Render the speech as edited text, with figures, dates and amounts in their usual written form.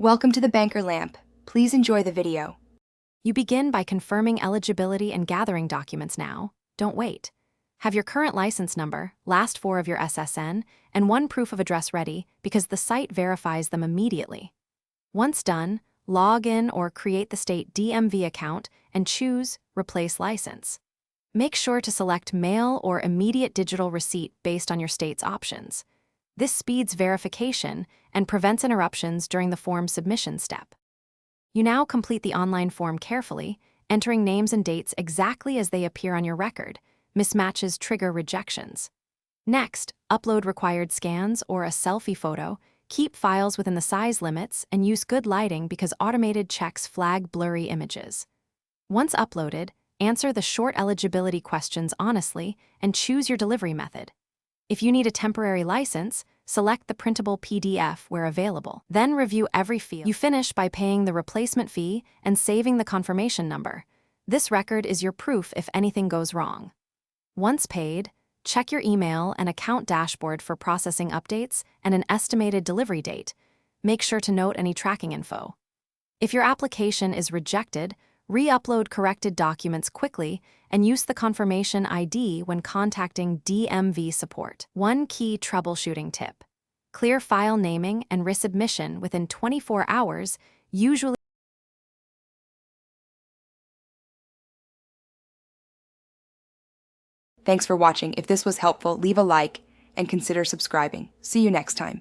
Welcome to the Banker Lamp. Please enjoy the video. You begin by confirming eligibility and gathering documents now. Don't wait. Have your current license number, last four of your SSN, and one proof of address ready because the site verifies them immediately. Once done, log in or create the state DMV account and choose Replace License. Make sure to select Mail or Immediate Digital Receipt based on your state's options. This speeds verification and prevents interruptions during the form submission step. You now complete the online form carefully, entering names and dates exactly as they appear on your record. Mismatches trigger rejections. Next, upload required scans or a selfie photo, keep files within the size limits, and use good lighting because automated checks flag blurry images. Once uploaded, answer the short eligibility questions honestly and choose your delivery method. If you need a temporary license, select the printable PDF where available. Then review every field. You finish by paying the replacement fee and saving the confirmation number. This record is your proof if anything goes wrong. Once paid, check your email and account dashboard for processing updates and an estimated delivery date. Make sure to note any tracking info. If your application is rejected, re-upload corrected documents quickly and use the confirmation ID when contacting DMV support. One key troubleshooting tip: clear file naming and resubmission within 24 hours, usually. Thanks for watching. If this was helpful, leave a like and consider subscribing. See you next time.